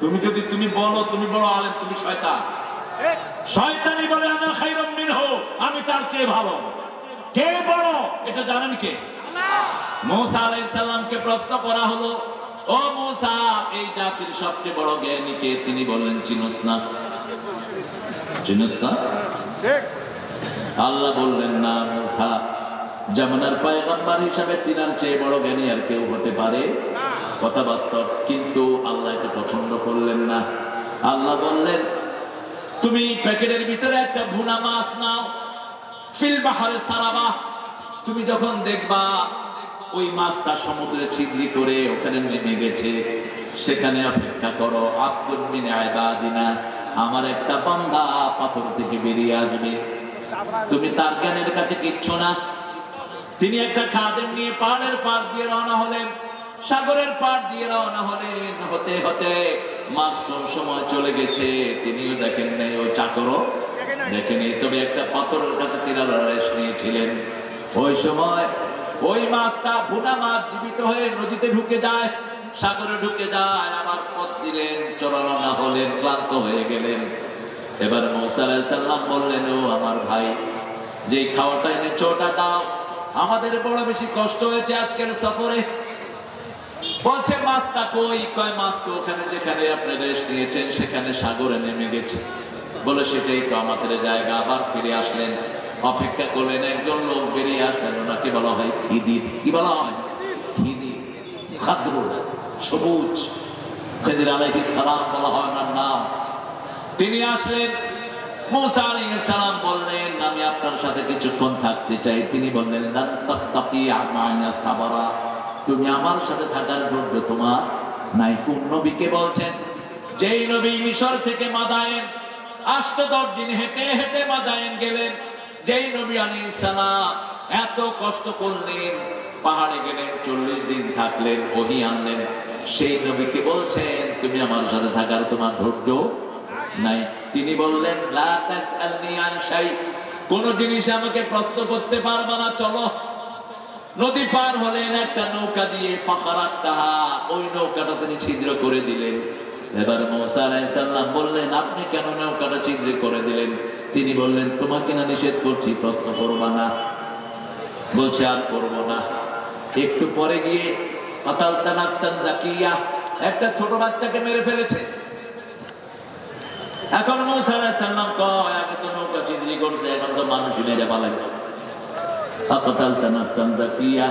তুমি যদি তুমি বলো আলেম, তুমি শয়তান। শয়তানি বলে আনা খায়রুম মিনহু, আমি তার চেয়ে ভালো। কে বড় এটা জানেন কে? মুসা আলাইহিস সালামকে প্রশ্ন করা হলো, ও মুসা, এই জাতির সবচেয়ে বড় জ্ঞানী কে? তিনি বললেন, চিনোস না? আল্লাহ বললেন, না মুসা, জামানার পয়গম্বর হিসাবে তিনার চেয়ে বড় জ্ঞানী আর কেউ হতে পারে? কথা বাস্তব, কিন্তু আল্লাহ এটা পছন্দ করলেন না। আল্লাহ বললেন, তুমি প্যাকেটের ভিতরে একটা ভুনা মাছ নাও, ফিল বাহরে সারাবা, তুমি যখন দেখবা ওই মাছটা সমুদ্রে ছিদ্রি করে ওখানে নেমে গেছে, সেখানে অপেক্ষা করো, আব্দুল মিন ইবাদিনা, আমার একটা বান্দা পাথর থেকে বেরিয়ে আসবে। তুমি তার জ্ঞানের কাছে কিচ্ছু না। তিনি একটা খাদেম নিয়ে পাহাড়ের পাড় দিয়ে রওনা হলেন, সাগরের পাড় দিয়ে রওনা হলেন। হতে হতে মাস কম সময় চলে গেছে, তিনিও দেখেন নাই, ও চাকরও দেখেনি, তবে একটা পাথরের কাছে তিনারা রেস্ট নিয়েছিলেন। ওই সময় ওই মাছটা, ভুনা মাছ, জীবিত হয়ে নদীতে ঢুকে যায়, সাগরে ঢুকে যায়। আবার পথ দিলেন, রওনা হলেন, ক্লান্ত হয়ে গেলেন। এবার মুসা আলাইহিস সালাম বললেন, ও আমার ভাই, যে খাওয়াটা এনেছো ওটা দাও, আমাদের বড় বেশি কষ্ট হয়েছে আজকের সফরে। বলছে, মাছটা কই? কয়, মাছ তো ওখানে যেখানে আপনি রেস্ট নিয়েছেন সেখানে সাগরে নেমে গেছে। বলে, সেটাই তো আমাদের জায়গা। আবার ফিরে আসলেন, অপেক্ষা করলেন, একজন লোক বেরিয়ে আসলেন, ওনাকে বলা হয় খিদির। কি বলা হয়? খিদির, খাদ্র, সবুজ। খিদির আলাইহিস সালাম বলা হয় ওনার নাম। তিনি আসলেন, মুসা আলাইহিস সালাম বললেন, আমি আপনার সাথে কিছুক্ষণ থাকতে চাই। তিনি বললেন, লান তাসতাতিয়া মা'আ সাবরা, তুমি আমার সাথে থাকার যোগ্য তোমার নাই। কোন নবীকে বলছেন? যেই নবী মিশর থেকে মাদায়েন 8-10 দিন হেঁটে হেঁটে মাদায়েন গেলেন, যেই নবী আলাইহিস সালাম এত কষ্ট করলেন, পাহাড়ে গেলেন, 40 দিন থাকলেন, ওহী আনলেন, সেই নবীকে বলছেন, তুমি আমার সাথে থাকার তোমার ধৈর্য নাই। তিনি বললেন, লা তাসআলনি আন শাই, কোন জিনিস আমাকে প্রশ্ন করতে পারবা না, চলো। নদী পার হলেন একটা নৌকা দিয়ে, ফাখারাতাহা, ওই নৌকাটা তিনি ছিদ্র করে দিলেন। এবার মুসা আলাইহিস সালাম বললেন, আপনি কেন নৌকাটা ছিদ্র করে দিলেন? তিনি বললেন, তোমাকে না নিষেধ করছি, প্রশ্ন করবা না। বলছে, আর করবো না। একটু পরে গিয়ে কাতালতা নাফসান যাকিয়া, একটা ছোট বাচ্চাকে মেরে ফেলেছে। এখন মুসা আলাইহিস সালাম কয়, আগে তো নৌকা ছিদ্র করছে, এখন তো মানুষই মেরে পালাইছে। কাতালতা নাফসান যাকিয়া,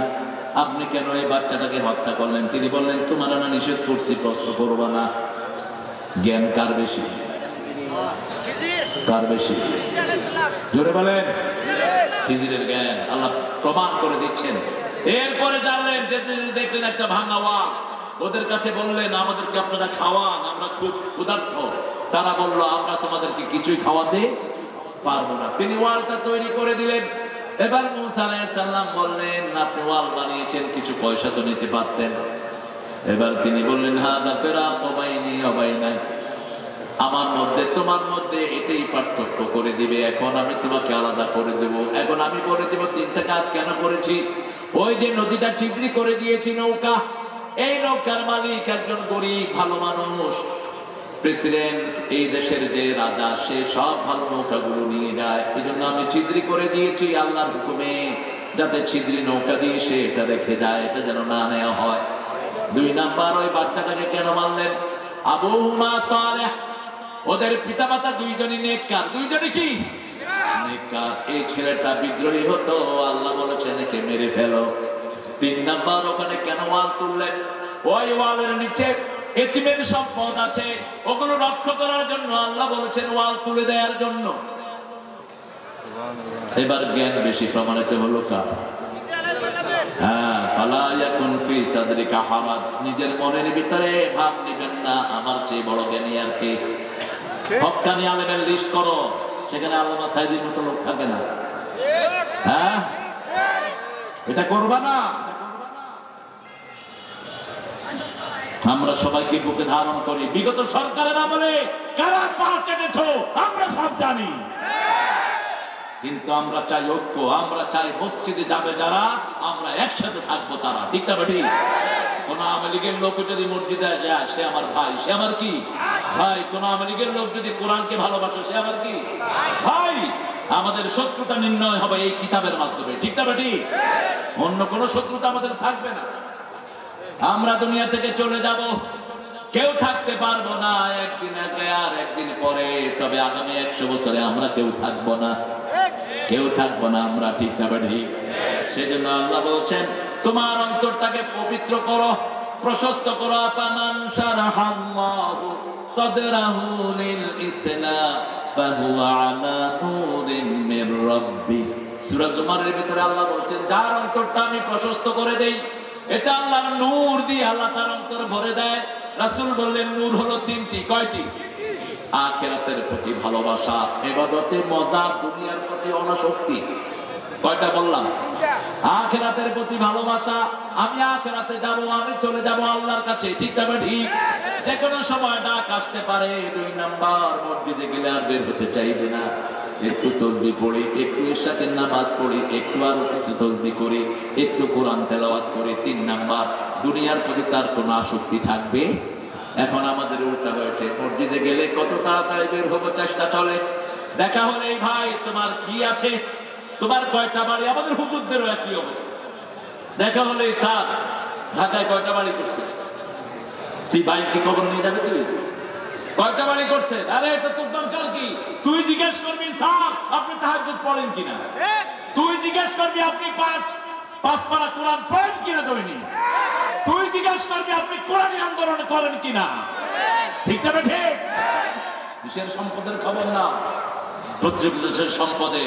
আপনি কেন এই বাচ্চাটাকে হত্যা করলেন? তিনি বললেন, তোমার না নিষেধ করছি, প্রশ্ন করবা না। জ্ঞান কার বেশি? কার বেশি? জোরে বলেন। খিজিরের জ্ঞান আল্লাহ প্রমাণ করে দিচ্ছেন। এরপরে জানলেন, দেখলেন একটা ভাঙা ওয়াল, ওদের কাছে বললেন, আমাদেরকে আপনারা খাওয়ান, আমরা খুব ক্ষুধার্ত। তারা বলল, আমরা তোমাদেরকে কিছুই খাওয়াতে পারবো না। তিনি ওয়ালটা তৈরি করে দিলেন। এবার মুসা আলাইহিস সালাম বললেন, আপনি ওয়াল বানিয়েছেন, কিছু পয়সা তো নিতে পারতেন। এবার তিনি বললেন, হাদা ফিরাকু বাইনি ওয়া বাইনাক, আমার মধ্যে তোমার মধ্যে এটাই পার্থক্য করে দিবে। এখন আমি তোমাকে আলাদা করে দেব। এখন আমি বলে দেব 3টা কাজ কেন করেছি। ওই যে নদীটা ছিদ্রি করে দিয়েছি নৌকা, এই নৌকার মালিক একজন গরিব ভালো মানুষ, প্রেসিডেন্ট, এই দেশের যে রাজা, সে সব ভালো নৌকাগুলো নিয়ে যায়। এই জন্য আমি ছিদ্রি করে দিয়েছি আল্লাহর হুকুমে, যাতে ছিদ্রি নৌকা দিয়ে সে এটা রেখে যায়, এটা যেন না নেওয়া হয়। 2 নাম্বার, ওই বাচ্চাটাকে কেন মারলেন? আবুহুমা সালেহ, ওদের পিতামাতা দুইজনই নেককার। দুইজনই কি নেককার। এই ছেলেটা বিদ্রোহী হতো, আল্লাহ বলেছেন একে মেরে ফেলো। 3 নাম্বার, ওখানে কেন ওয়াল তুললেন? ওই ওয়ালের নিচে এতিমের সম্পদ আছে, ওগুলো রক্ষা করার জন্য আল্লাহ বলেছেন ওয়াল তুলে দেওয়ার জন্য। এবার জ্ঞান বেশি প্রমাণিত হলো কার? হ্যাঁ, ফালা ইয়াকুন ফি সাদরিকা হারাজ, নিজের মনের ভিতরে ভাব নেবেন না আমার চেয়ে বড় জ্ঞানী আর কে। হক্কানি আলেমের লিস্ট করো, সেখানে আল্লামা সাইদির মতো লোক থাকে না। হ্যাঁ, এটা করবা না। আমরা সবাইকে বুকে ধারণ করি। বিগত সরকারের আমলে কারা পা কেটেছো আমরা সব জানি, কিন্তু আমরা চাই ঐক্য। আমরা চাই মসজিদে যাবে যারা, আমরা একসাথে থাকবো তারা। ঠিক না বেটি? কোন আওয়ামী লীগের লোক যদি মসজিদে যায় সে আমার ভাই, সে আমার কি ভাই। কোন আওয়ামী লীগের লোক যদি কোরআনকে ভালোবাসে সে আমার কি ভাই। আমাদের শত্রুতা নির্ণয় হবে এই কিতাবের মাধ্যমে, ঠিক না বেটি? অন্য কোন শত্রুতা আমাদের থাকবে না। আমরা দুনিয়া থেকে চলে যাব, কেউ থাকতে পারবো না, একদিন আগে আর একদিন পরে। তবে আগামী 100 বছরে আমরা কেউ থাকবো না, কেউ থাকবো না আমরা, ঠিক না বেটি? সেজন্য আল্লাহ বলছেন তোমার অন্তরটাকে পবিত্র করো, প্রশস্ত করো। আফামান শারাহাল্লাহু সাদরাহু লিল ইসলাম ফাহুয়া আলা নূরিন মির রাব্বি। সূরা জুমারের ভিতরে আল্লাহ বলছেন যার অন্তরটা আমি প্রশস্ত করে দেই, এটা আল্লাহর নূর দিয়ে আল্লাহ তার অন্তর ভরে দেয়। রাসূল বললেন নূর হলো 3টি। কয়টি? আখিরাতের প্রতি ভালোবাসা, ইবাদতে মজা, দুনিয়ার প্রতি অনাসক্তি। কয়টা বললাম? আখিরাতের প্রতি ভালোবাসা, আমি আখিরাতে যাব, আমি চলে যাব আল্লাহর কাছে, ঠিক তবে ঠিক। যে কোনো সময় ডাক আসতে পারে। 2 নাম্বার, মসজিদে গেলে আর বের হতে চাইবে না। একটু তাসবিহ পড়ি, একটু ইশারের নামাজ পড়ি, একটু আরো কিছু তাসবিহ করি, একটু কোরআন তেলাওয়াত করি। 3 নাম্বার, দুনিয়ার প্রতি তার কোনো আসক্তি থাকবে। এখন আমাদের উল্টা হয়েছে, মসজিদে গেলে কত তাড়াতাড়ি বের হবো চেষ্টা চলে। দেখা হলে এই ভাই তোমার কি আছে, তোমার কয়টা বাড়ি? আমাদের হুজুরদেরও একই অবস্থা। দেখা হলে স্যার ঢাকায় কয়টা বাড়ি করছে? তুই বাইক কি খবর নিয়ে যাবে? তুই কয়টা বাড়ি করছে? আরে এটা তোর দরকার কি? তুই জিজ্ঞেস করবি স্যার আপনি তাহাজ্জুদ পড়েন কিনা, তুই জিজ্ঞেস করবি আপনি পাঁচ পারা কোরআন পড়েন কিনা দৈনিক, তুই জিজ্ঞেস করবি আপনি কোরআনী আন্দোলন করেন কিনা, ঠিক তবে ঠিক। কিসের সম্পদের খবর না? প্রত্যেক দেশের সম্পদে।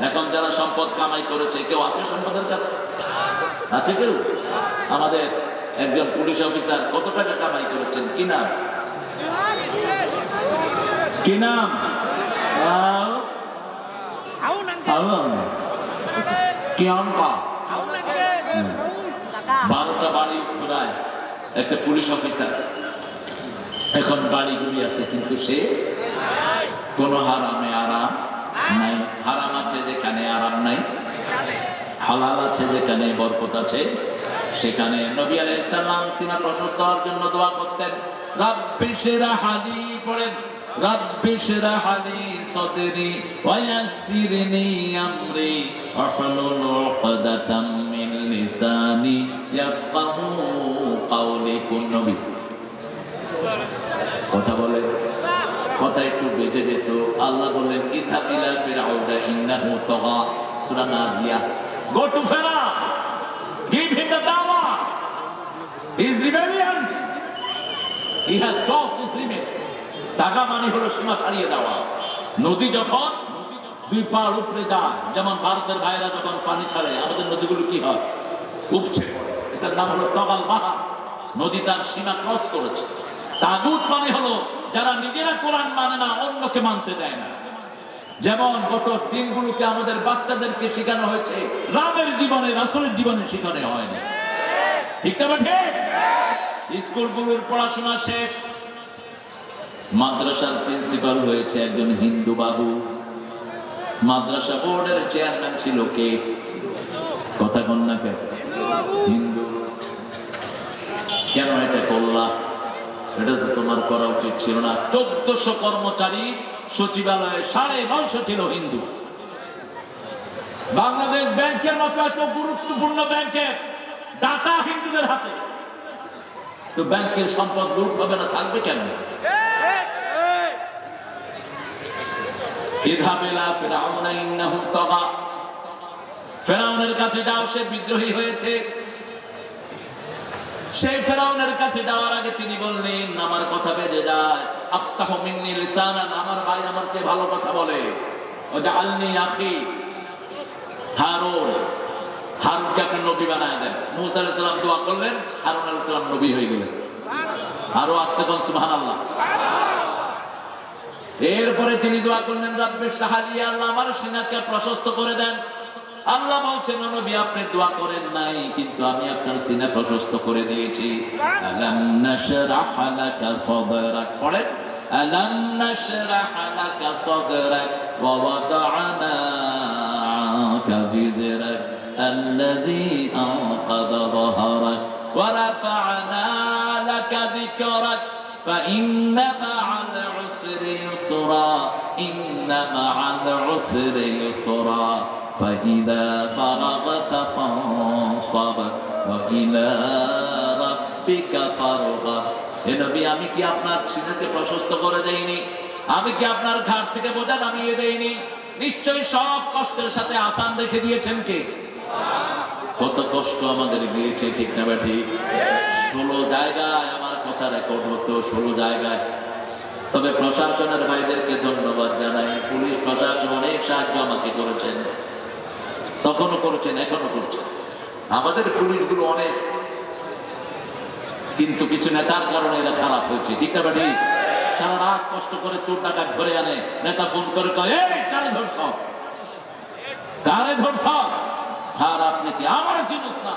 এখন যারা সম্পদ কামাই করেছে কেউ আছে সম্পদের কাছে? আছে কেউ? আমাদের একজন পুলিশ অফিসার কত টাকা কামাই করেছেন, কি নাম? কি নাম? 12টা বাড়ি প্রায় একটা পুলিশ অফিসার। এখন বাড়িগুলি আছে কিন্তু সে কোন হারামে আরাম নাই। হারাম আছে যেখানে আরাম নাই, হালাল আছে যেখানে বরকত আছে সেখানে। নবী আলাইহিস সালাম সিনা প্রশস্ত হওয়ার জন্য দোয়া করতেন। রাব্বি শরহ লি, পড়েন রাব্বি শরহ লি সাদরি ওয়া ইয়াসসিরনি আমরি ওয়াহলুল উকদাতাম মিন লিসানি ইয়াফকাহু কাওলি। কোন নবী কথা বলে? কথা একটু বেঁচে যেত। আল্লাহ বললেন ইযহাব ইলা ফিরআউনা ইন্নাহু তাগা। সূরা Nazia. Go to Pharaoh, give him the dawah. He is rebellious, he has crossed his limit. তাগা মানে হলো সীমা ছাড়িয়ে দেওয়া। নদী যখন 2 পা উপরে যায়, যেমন ভারতের ভাইরা যখন পানি ছাড়ে আমাদের নদীগুলো কি হয়? উপচে পড়ে। এটার নাম হলো তাগাল বাহার। নদী তার সীমা ক্রস করেছে। তাগুত মানে হলো যারা নিজেরা কোরআন মানে না, অন্যকে মানতে দেয় না। যেমন গত দিনগুলোতে আমাদের বাচ্চাদেরকে শেখানো হয়েছে, রামের জীবনে রাসূলের জীবনে শেখানো হয়নি, ঠিক না? ঠিক। স্কুলগুলোর পড়াশোনা শেষ, মাদ্রাসার প্রিন্সিপাল হয়েছে একজন হিন্দু বাবু। মাদ্রাসা বোর্ডের চেয়ারম্যান ছিল কে? কথা কন না কে? হিন্দু। কেন এটা করলা? এটা তো তোমার করা উচিত ছিল না। 1400 কর্মচারী সচিবালয়ে 950 ছিল হিন্দু। বাংলাদেশ ব্যাংকের মতো এত গুরুত্বপূর্ণ ব্যাংকের ডাটা হিন্দুদের হাতে, তো ব্যাংকের সম্পদ লুট হবে না, থাকবে কেন? ইযহাব ইলা ফিরআউনা ইন্নাহু তাগা। ফিরআউনের কাছে যাও, সে বিদ্রোহী হয়েছে। সেই ফেরাউনের কাছে যাওয়ার আগে তিনি বললেন আমার কথা বেজে যায়, আফসাহু মিন্নি লিসানান, আমার ভাই আমার চেয়ে ভালো কথা বলে। ওয়াজআলনি আখি হারুন, হারুনকে আপনি নবী বানায় দেন। মুসা আলাইহিস সালাম দোয়া করলেন, হারুন আলাইহিস সালাম নবী হয়ে গেলেন। আরো আসতে কোন সুবহানাল্লাহ। এরপরে তিনি দোয়া করলেন রাব্বি শরহ লি, আল্লাহ আমার সিনাকে প্রশস্ত করে দেন। আল্লাহ বলছেন নবী আপনি দোয়া করেন নাই, কিন্তু আমি আপনার সিনা প্রশস্ত করে দিয়েছি। আলাম নাশরাহ লাকা সাদরাক, পড়েন আলাম নাশরাহ লাকা সাদরাক ওয়া ওয়াদা'না আনকা বিযরাক আল্লাযী আনকাযা যাহরাক ورفعنا لك ذكرك فإن مع العسر يسرا إن مع العسر يسرا فإذا فرغت فانصب وإلى ربك فارغب হে নবী আমি কি আপনার সিনাকে প্রশস্ত করে দেইনি আমি কি আপনার ঘাট থেকে বোঝা নামিয়ে দেইনি নিশ্চয়ই সব কষ্টের সাথে আসান রেখে দিয়েছেন কে কত কষ্ট আমাদের গিয়েছে ঠিক না ঠিক 16 জায়গায় আমার কথা রেকর্ড হতো 16 জায়গায় তবে প্রশাসনের ভাইদেরকে ধন্যবাদ জানাই পুলিশ প্রশাসন অনেক সাহায্য আমাকে করেছেন তখনও করেছেন এখনো করছেন আমাদের পুলিশগুলো অনেক কিন্তু কিছু নেতার কারণে এরা খারাপ হয়েছে ঠিক না ঠিক সারা রাত কষ্ট করে চোর ডাকাত ধরে আনে নেতা ফোন করে কয় এই কারে ধরছ স্যার আপনি কি আমার চিনস না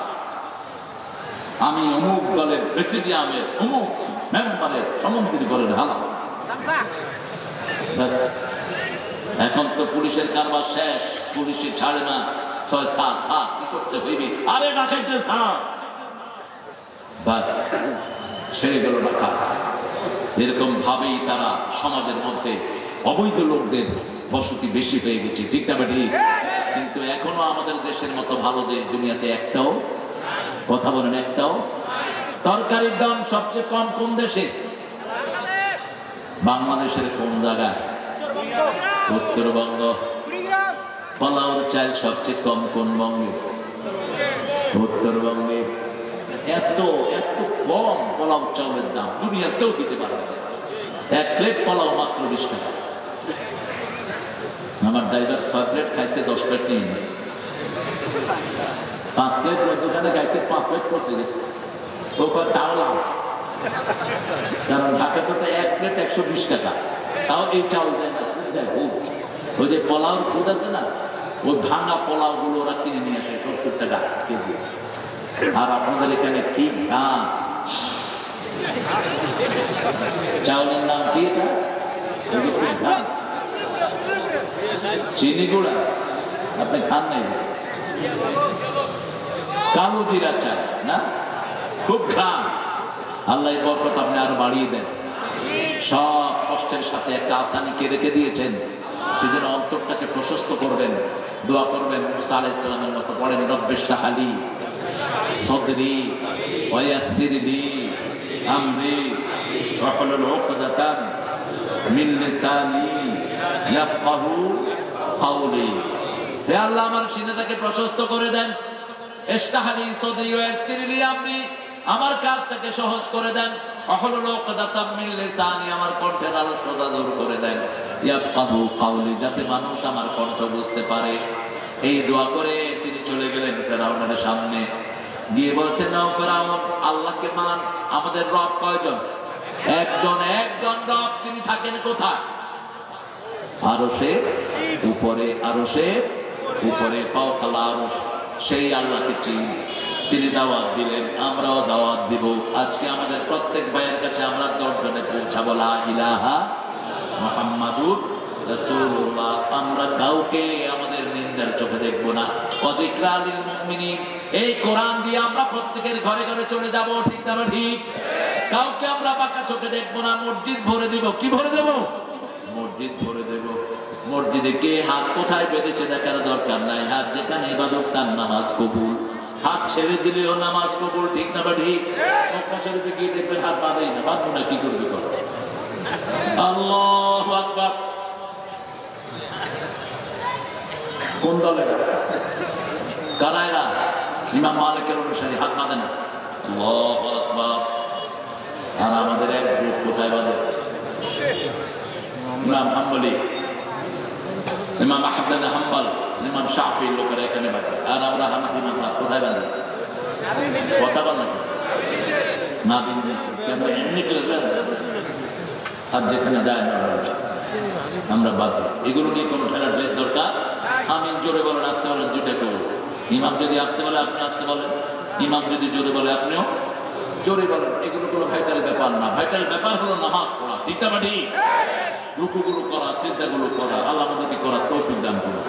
আমি অমুক দলের প্রেসিডিয়ামের অমুক মেম্বারের সমন্ত্রী করেন হালা এখন তো পুলিশের কারবার শেষ পুলিশে ছাড়ে না ছয় সাত সাত কি করতে হইবে আরে ডাকাইতে স্যার বাস ছেড়ে গেল ডাকা এরকম ভাবেই তারা সমাজের মধ্যে অবৈধ লোকদের বসতি বেশি হয়ে গেছে ঠিক না ঠিক কিন্তু এখনো আমাদের দেশের মতো ভালো দেশ দুনিয়াতে একটাও কথা বলেন একটাও তরকারির দাম সবচেয়ে কম কোন দেশে বাংলাদেশের কোন জায়গায় উত্তরবঙ্গ পোলাওর চাল সবচেয়ে কম কোন বঙ্গে উত্তরবঙ্গে এত এত কম পোলাও চাউলের দাম দুনিয়াতেও দিতে পারবে এক প্লেট পোলাও মাত্র 20 টাকা আমার ড্রাইভার 6 প্লেট খাইছে 10 প্লেট নিয়ে গেছে 5 প্লেট ওই দোকানে খাইছে 5 প্লেট পচে গেছে ও তাও লাভ কারণ ঢাকাতে তো এক প্লেট 120 টাকা তাও এই চাউল দেয় না ওই যে পোলাওর খুদ আছে না ওই ভাঙা পোলাও গুলো ওরা কিনে নিয়ে আসে 70 টাকা কেজি আর আপনাদের এখানে কি দাম চাউলের নাম কি এটা চিনি গুঁড়া আপনি খান নাই কালো জিরা চাল না খুব ঘ্রাণ আল্লাহ বরকত আপনি আরো বাড়িয়ে দেন সব কষ্টের সাথে একটা আসানিকে রেখে দিয়েছেন সেজন্য অন্তরটাকে প্রশস্ত করবেন দোয়া করবেন মুসা আলাইহিস সালামের মতো পড়েন রব্বিশ রাহ লি সদরি ওয়া ইয়াসসির লি আমরি ওয়াহলুল উকদাতাম মিন লিসানি ইয়াফকাহু কাওলি হে আল্লাহ আমার সিনাটাকে প্রশস্ত করে দেন ইশরাহ লি সদরি ওয়া ইয়াসসির লি আমরি আমার কাজটাকে সহজ করে দেন ওয়াহলুল উকদাতাম মিন লিসানি আমার কণ্ঠের আলস্যতা দূর করে দেন ইয়াফকাহু কাওলি যাতে মানুষ আমার কণ্ঠ বুঝতে পারে এই দোয়া করে তিনি চলে গেলেন ফেরাউনের সামনে গিয়ে বলছেন না ফেরাউন আল্লাহকে মান আমাদের রব কয়জন একজন একজন রব তিনি থাকেন কোথায় আরশের উপরে আরশের উপরে ফাওকাল আরশ সেই আল্লাহকে চিনি তিনি দাওয়াত দিলেন আমরাও দাওয়াত দিব আজকে আমাদের প্রত্যেক ভাইয়ের কাছে আমরা 10 জনে পৌঁছাবো লা ইলাহা মুহাম্মাদুর রাসূলুল্লাহ আমরা কাউকে আমাদের নিন্দার চোখে দেখব না ওয়াযিকরা লিল মুমিনিন এই কোরআন দিয়ে আমরা প্রত্যেকের ঘরে ঘরে চলে যাব ঠিক না ঠিক কাউকে আমরা বাঁকা চোখে দেখব না মসজিদ ভরে দেব কি ভরে দেব মসজিদ ভরে দেব মসজিদে কে হাত কোথায় বেঁধেছে দেখার দরকার নাই হাত যেখানে ইবাদত তার নামাজ কবুল হাত ছেড়ে দিলেও নামাজ কবুল ঠিক না ঠিক মক্কা শরীফে গিয়ে দেখবেন হাত বাঁধেই না বাঁধবো না কি করবে কর আল্লাহু আকবার কোন দলের কারা এরা ইমাম মালিকের অনুসারী হাত বাঁধে না আল্লাহু আকবার আর আমাদের এক গ্রুপ কোথায় বাঁধে ইমাম হাম্বলি ইমাম আহমদ বিন হাম্বল ইমাম শাফিঈ লোকেরা এখানে বাঁধে আর আমরা হানাফি মাযহাব কোথায় বাঁধে কথা বলেন না বিন্দু কেন এমনি করে দেন আর যেখানে যায় না আমরা বাদ এগুলো নিয়ে কোনো ঠেলাঠেলির দরকার আমি জোরে বলেন আসতে বলেন দুইটা করবো ইমাম যদি আসতে বলে আপনি আসতে বলেন ইমাম যদি জোরে বলে আপনিও জোরে বলেন এগুলো কোনো ভাইটাল ব্যাপার না ভাইটাল ব্যাপার হলো নামাজ পড়া ঠিক না ঠিক রুকুগুলো করা সিজদাগুলো করা আল্লাহ আমাদেরকে করার তৌফিক দান করুন